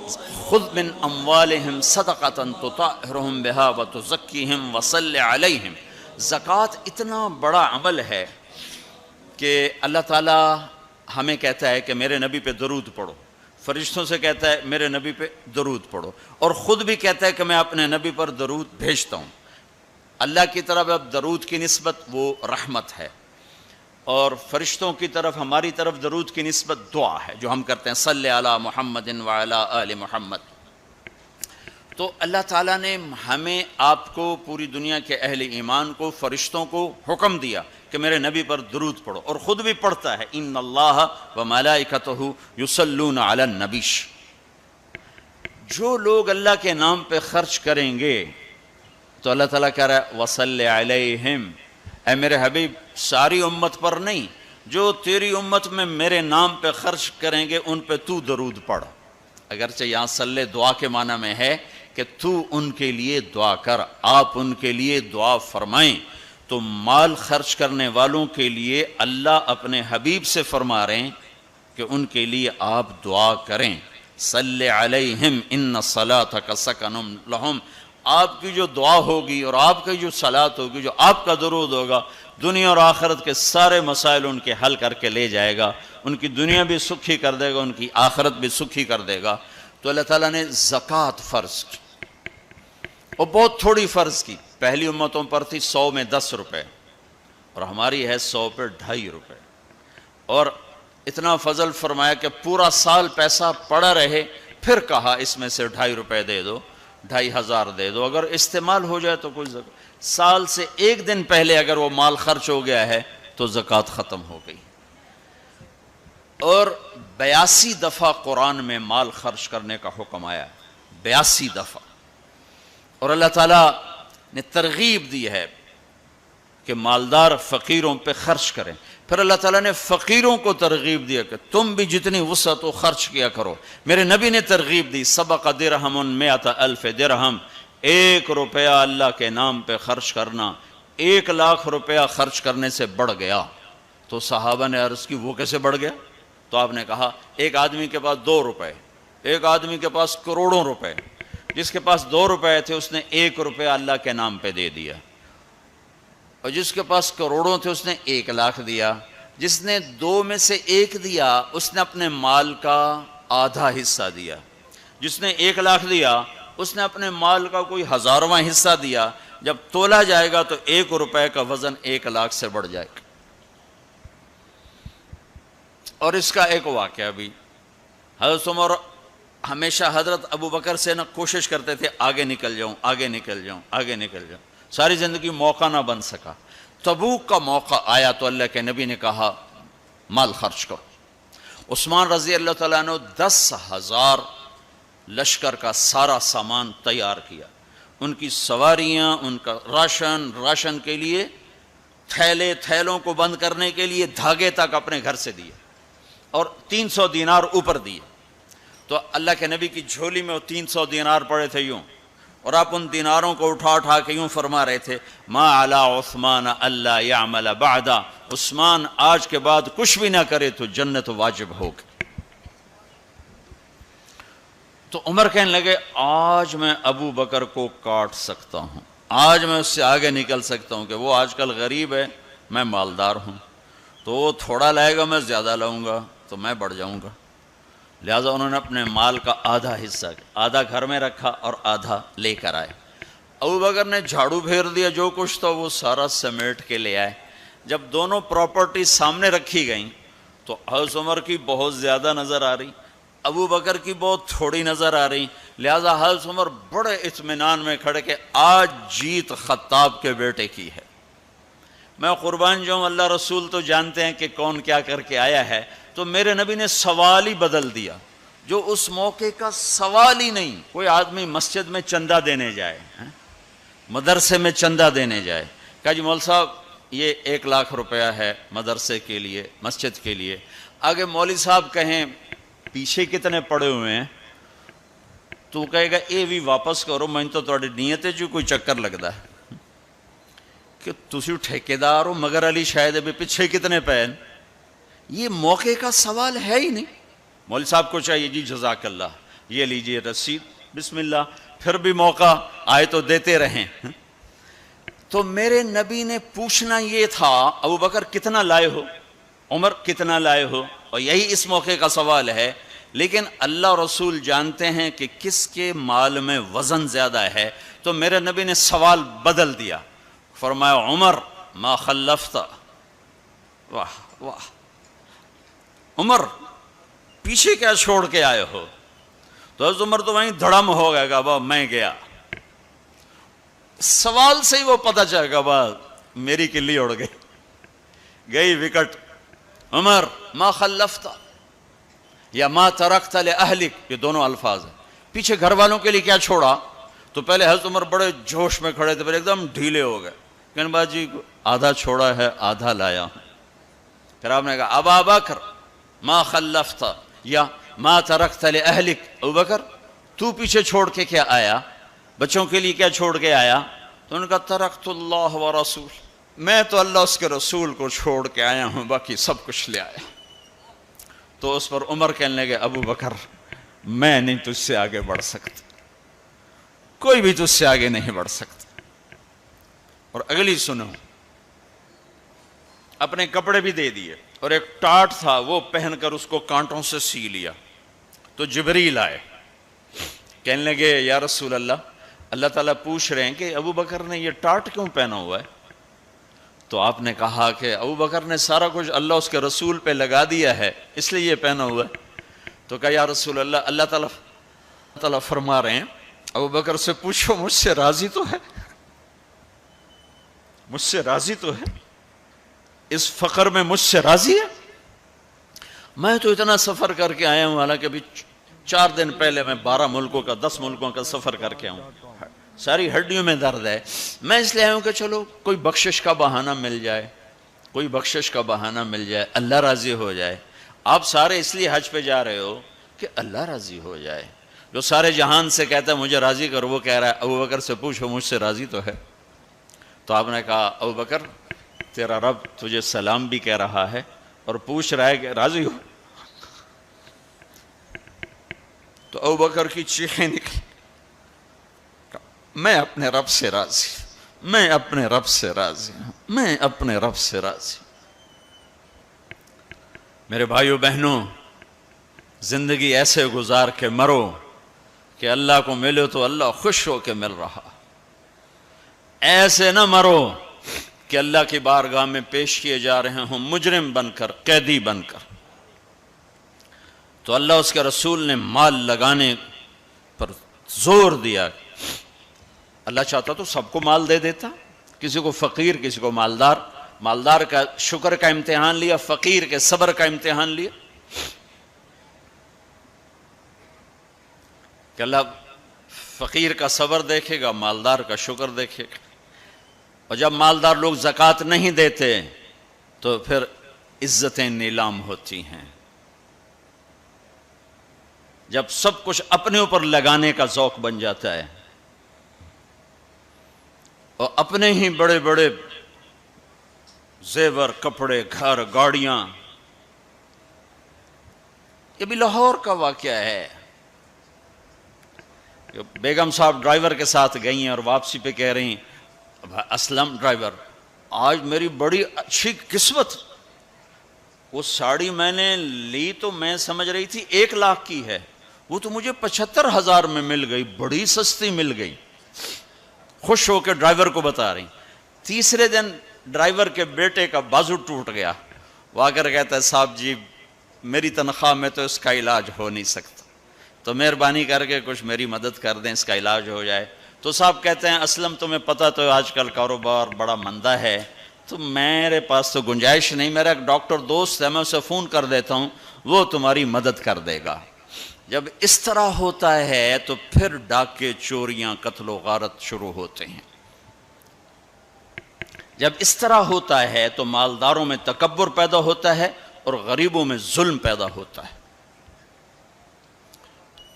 خذ من اموالہم صدقۃ تطہرہم بہا وتزکیہم وصلی علیہم۔ زکوٰۃ اتنا بڑا عمل ہے کہ اللہ تعالیٰ ہمیں کہتا ہے کہ میرے نبی پہ درود پڑھو، فرشتوں سے کہتا ہے میرے نبی پہ درود پڑھو، اور خود بھی کہتا ہے کہ میں اپنے نبی پر درود بھیجتا ہوں۔ اللہ کی طرف اب درود کی نسبت وہ رحمت ہے، اور فرشتوں کی طرف ہماری طرف درود کی نسبت دعا ہے جو ہم کرتے ہیں، صلی علی محمد وعلی آل محمد۔ تو اللہ تعالیٰ نے ہمیں، آپ کو، پوری دنیا کے اہل ایمان کو، فرشتوں کو حکم دیا کہ میرے نبی پر درود پڑھو، اور خود بھی پڑھتا ہے، ان اللہ وملائکتہ یصلون علی النبی۔ جو لوگ اللہ کے نام پہ خرچ کریں گے تو اللہ تعالیٰ کہہ رہا ہے وصلی علیہم، اے میرے حبیب ساری امت پر نہیں، جو تیری امت میں میرے نام پہ خرچ کریں گے ان پہ تو درود پڑھ۔ اگرچہ یہاں صلی دعا کے معنی میں ہے کہ تو ان کے لیے دعا کر، آپ ان کے لیے دعا فرمائیں۔ تو مال خرچ کرنے والوں کے لیے اللہ اپنے حبیب سے فرما رہے ہیں کہ ان کے لیے آپ دعا کریں، صلی علیہم ان صلاتک سکن لہم۔ آپ کی جو دعا ہوگی اور آپ کی جو صلات ہوگی، جو آپ کا درود ہوگا، دنیا اور آخرت کے سارے مسائل ان کے حل کر کے لے جائے گا، ان کی دنیا بھی سکھی کر دے گا، ان کی آخرت بھی سکھی کر دے گا۔ تو اللہ تعالیٰ نے زکوٰۃ فرض کی، اور بہت تھوڑی فرض کی۔ پہلی امتوں پر تھی 100 میں 10 روپے، اور ہماری ہے 100 پہ 2.5 روپے، اور اتنا فضل فرمایا کہ پورا سال پیسہ پڑا رہے، پھر کہا اس میں سے 2.5 روپے دے دو، 2,500 دے دو، اگر استعمال ہو جائے تو کوئی سال سے 1 دن پہلے اگر وہ مال خرچ ہو گیا ہے تو زکوٰۃ ختم ہو گئی۔ اور 82 دفعہ قرآن میں مال خرچ کرنے کا حکم آیا ہے، 82 دفعہ، اور اللہ تعالیٰ نے ترغیب دی ہے کہ مالدار فقیروں پہ خرچ کریں۔ پھر اللہ تعالیٰ نے فقیروں کو ترغیب دیا کہ تم بھی جتنی وسعت ہو خرچ کیا کرو۔ میرے نبی نے ترغیب دی، سبق درہم 100,000 درہم، 1 روپیہ اللہ کے نام پہ خرچ کرنا 1,00,000 روپیہ خرچ کرنے سے بڑھ گیا۔ تو صحابہ نے عرض کی وہ کیسے بڑھ گیا؟ تو آپ نے کہا ایک آدمی کے پاس 2 روپے، ایک آدمی کے پاس کروڑوں روپے، جس کے پاس 2 روپے تھے اس نے 1 روپیہ اللہ کے نام پہ دے دیا، اور جس کے پاس کروڑوں تھے اس نے 1,00,000 دیا۔ جس نے 2 میں سے 1 دیا اس نے اپنے مال کا آدھا حصہ دیا، جس نے 1,00,000 دیا اس نے اپنے مال کا کوئی 1000واں حصہ دیا۔ جب تولا جائے گا تو 1 روپے کا وزن 1,00,000 سے بڑھ جائے گا۔ اور اس کا ایک واقعہ بھی، حضرت عمر ہمیشہ حضرت ابو بکر سے کوشش کرتے تھے آگے نکل جاؤں، آگے نکل جاؤں، آگے نکل جاؤں، ساری زندگی موقع نہ بن سکا۔ تبوک کا موقع آیا تو اللہ کے نبی نے کہا مال خرچ کرو۔ عثمان رضی اللہ تعالیٰ نے 10,000 لشکر کا سارا سامان تیار کیا، ان کی سواریاں، ان کا راشن کے لیے تھیلوں کو بند کرنے کے لیے دھاگے تک اپنے گھر سے دیے، اور 300 دینار اوپر دیے۔ تو اللہ کے نبی کی جھولی میں وہ 300 دینار پڑے تھے یوں، اور آپ ان دیناروں کو اٹھا کے یوں فرما رہے تھے ما علی عثمان اللہ یعمل بعدا، عثمان آج کے بعد کچھ بھی نہ کرے تو جنت واجب ہوگی۔ تو عمر کہنے لگے آج میں ابو بکر کو کاٹ سکتا ہوں، آج میں اس سے آگے نکل سکتا ہوں کہ وہ آج کل غریب ہے، میں مالدار ہوں، تو وہ تھوڑا لائے گا میں زیادہ لاؤں گا تو میں بڑھ جاؤں گا۔ لہٰذا انہوں نے اپنے مال کا آدھا حصہ، آدھا گھر میں رکھا اور آدھا لے کر آئے۔ ابو بکر نے جھاڑو پھیر دیا، جو کچھ تھا وہ سارا سمیٹ کے لے آئے۔ جب دونوں پراپرٹی سامنے رکھی گئیں تو حضرت عمر کی بہت زیادہ نظر آ رہی، ابو بکر کی بہت تھوڑی نظر آ رہی۔ لہٰذا حضرت عمر بڑے اطمینان میں کھڑے کہ آج جیت خطاب کے بیٹے کی ہے، میں قربان جاؤں، اللہ رسول تو جانتے ہیں کہ کون کیا کر کے آیا ہے۔ تو میرے نبی نے سوال ہی بدل دیا، جو اس موقع کا سوال ہی نہیں۔ کوئی آدمی مسجد میں چندہ دینے جائے، مدرسے میں چندہ دینے جائے، کہا جی مول صاحب یہ 1,00,000 روپیہ ہے مدرسے کے لیے، مسجد کے لیے۔ آگے مولوی صاحب کہیں پیچھے کتنے پڑے ہوئے ہیں، تو کہے گا اے بھی واپس کرو، میں تو تھوڑی نیت ہے جو کوئی چکر لگتا ہے کہ تسی ٹھیکیدار ہو، مگر علی شاید ابھی پیچھے کتنے پے۔ یہ موقع کا سوال ہے ہی نہیں۔ مولوی صاحب کو چاہیے جی جزاک اللہ، یہ لیجئے رسید، بسم اللہ، پھر بھی موقع آئے تو دیتے رہیں۔ تو میرے نبی نے پوچھنا یہ تھا ابو بکر کتنا لائے ہو، عمر کتنا لائے ہو، اور یہی اس موقع کا سوال ہے۔ لیکن اللہ رسول جانتے ہیں کہ کس کے مال میں وزن زیادہ ہے، تو میرے نبی نے سوال بدل دیا، فرمایا عمر ما خلفت، واہ واہ، عمر پیچھے کیا چھوڑ کے آئے ہو؟ تو حضرت عمر تو وہیں دھڑم ہو گئے گا، با میں گیا، سوال سے ہی وہ پتہ چلے گا، با میری کلی اڑ گئی، گئی وکٹ۔ عمر ما خلفت یا ما ترکت لأہلک، یہ دونوں الفاظ ہیں، پیچھے گھر والوں کے لیے کیا چھوڑا؟ تو پہلے حضرت عمر بڑے جوش میں کھڑے تھے، پھر ایک دم ڈھیلے ہو گئے، کہنے با جی آدھا چھوڑا ہے آدھا لایا ہوں۔ پھر آپ نے کہا ابا بکر ما خلفت یا ما ترکت لأہلک، ابو بکر تو پیچھے چھوڑ کے کیا آیا، بچوں کے لیے کیا چھوڑ کے آیا؟ تو انہوں نے کہا ترکت اللہ و رسول، میں تو اللہ اس کے رسول کو چھوڑ کے آیا ہوں، باقی سب کچھ لے آیا۔ تو اس پر عمر کہنے لگے ابو بکر میں نہیں تجھ سے آگے بڑھ سکتا، کوئی بھی تجھ سے آگے نہیں بڑھ سکتا۔ اور اگلی سنو، اپنے کپڑے بھی دے دیے اور ایک ٹاٹ تھا وہ پہن کر اس کو کانٹوں سے سی لیا۔ تو جبریل آئے، کہنے لگے یا رسول اللہ، اللہ تعالیٰ پوچھ رہے ہیں کہ ابو بکر نے یہ ٹاٹ کیوں پہنا ہوا ہے؟ تو آپ نے کہا کہ ابو بکر نے سارا کچھ اللہ اس کے رسول پہ لگا دیا ہے اس لیے یہ پہنا ہوا ہے۔ تو کہا یا رسول اللہ، اللہ تعالیٰ فرما رہے ہیں ابو بکر سے پوچھو مجھ سے راضی تو ہے، مجھ سے راضی تو ہے، اس فقر میں مجھ سے راضی ہے؟ میں تو اتنا سفر کر کے آیا ہوں، حالانکہ ابھی 4 دن پہلے میں 12 ملکوں کا 10 ملکوں کا سفر کر کے آؤں، ساری ہڈیوں میں درد ہے، میں اس لیے آیا ہوں کہ چلو کوئی بخشش کا بہانہ مل جائے، کوئی بخشش کا بہانہ مل جائے، اللہ راضی ہو جائے۔ آپ سارے اس لیے حج پہ جا رہے ہو کہ اللہ راضی ہو جائے۔ جو سارے جہان سے کہتا ہے مجھے راضی کر، وہ کہہ رہا ہے ابو بکر سے پوچھو مجھ سے راضی تو ہے۔ تو آپ نے کہا ابو بکر تیرا رب تجھے سلام بھی کہہ رہا ہے اور پوچھ رہا ہے کہ راضی ہو؟ تو ابو بکر کی چیخیں نکلی، میں اپنے رب سے راضی، میں اپنے رب سے راضی ہوں، میں اپنے رب سے راضی۔ میرے بھائیو بہنوں، زندگی ایسے گزار کے مرو کہ اللہ کو ملو تو اللہ خوش ہو کے مل رہا، ایسے نہ مرو کہ اللہ کی بارگاہ میں پیش کیے جا رہے ہوں مجرم بن کر، قیدی بن کر۔ تو اللہ اس کے رسول نے مال لگانے پر زور دیا، اللہ چاہتا تو سب کو مال دے دیتا، کسی کو فقیر کسی کو مالدار، مالدار کا شکر کا امتحان لیا، فقیر کے صبر کا امتحان لیا، کہ اللہ فقیر کا صبر دیکھے گا، مالدار کا شکر دیکھے گا۔ اور جب مالدار لوگ زکوٰۃ نہیں دیتے تو پھر عزتیں نیلام ہوتی ہیں، جب سب کچھ اپنے اوپر لگانے کا ذوق بن جاتا ہے اور اپنے ہی بڑے بڑے زیور، کپڑے، گھر، گاڑیاں۔ یہ بھی لاہور کا واقعہ ہے، بیگم صاحب ڈرائیور کے ساتھ گئی ہیں اور واپسی پہ کہہ رہی ہیں اسلم ڈرائیور آج میری بڑی اچھی قسمت، وہ ساڑی میں نے لی تو میں سمجھ رہی تھی 1 لاکھ کی ہے، وہ تو مجھے 75,000 میں مل گئی، بڑی سستی مل گئی، خوش ہو کے ڈرائیور کو بتا رہی۔ تیسرے دن ڈرائیور کے بیٹے کا بازو ٹوٹ گیا، وہ آ کر کہتا ہے صاحب جی میری تنخواہ میں تو اس کا علاج ہو نہیں سکتا، تو مہربانی کر کے کچھ میری مدد کر دیں، اس کا علاج ہو جائے۔ تو صاحب کہتے ہیں اسلم تمہیں پتہ تو آج کل کاروبار بڑا مندہ ہے، تو میرے پاس تو گنجائش نہیں، میرا ایک ڈاکٹر دوست ہے میں اسے فون کر دیتا ہوں، وہ تمہاری مدد کر دے گا۔ جب اس طرح ہوتا ہے تو پھر ڈاکے، چوریاں، قتل و غارت شروع ہوتے ہیں۔ جب اس طرح ہوتا ہے تو مالداروں میں تکبر پیدا ہوتا ہے اور غریبوں میں ظلم پیدا ہوتا ہے۔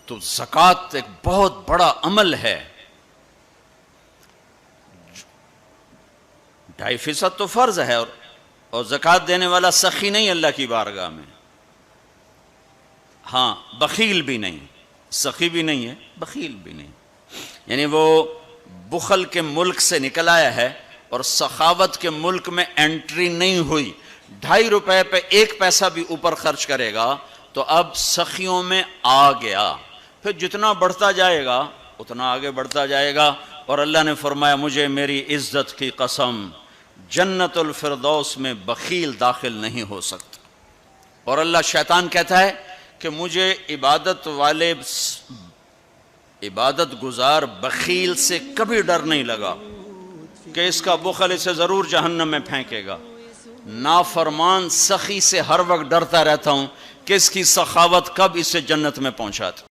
تو زکوٰۃ ایک بہت بڑا عمل ہے، 2.5% تو فرض ہے، اور زکوٰۃ دینے والا سخی نہیں اللہ کی بارگاہ میں، ہاں بخیل بھی نہیں، سخی بھی نہیں ہے، بخیل بھی نہیں، یعنی وہ بخل کے ملک سے نکل آیا ہے اور سخاوت کے ملک میں انٹری نہیں ہوئی۔ 2.5 روپے پہ 1 پیسہ بھی اوپر خرچ کرے گا تو اب سخیوں میں آ گیا، پھر جتنا بڑھتا جائے گا اتنا آگے بڑھتا جائے گا۔ اور اللہ نے فرمایا مجھے میری عزت کی قسم جنت الفردوس میں بخیل داخل نہیں ہو سکتا۔ اور اللہ شیطان کہتا ہے کہ مجھے عبادت گزار بخیل سے کبھی ڈر نہیں لگا کہ اس کا بخل اسے ضرور جہنم میں پھینکے گا۔ نافرمان سخی سے ہر وقت ڈرتا رہتا ہوں کہ اس کی سخاوت کب اسے جنت میں پہنچاتی۔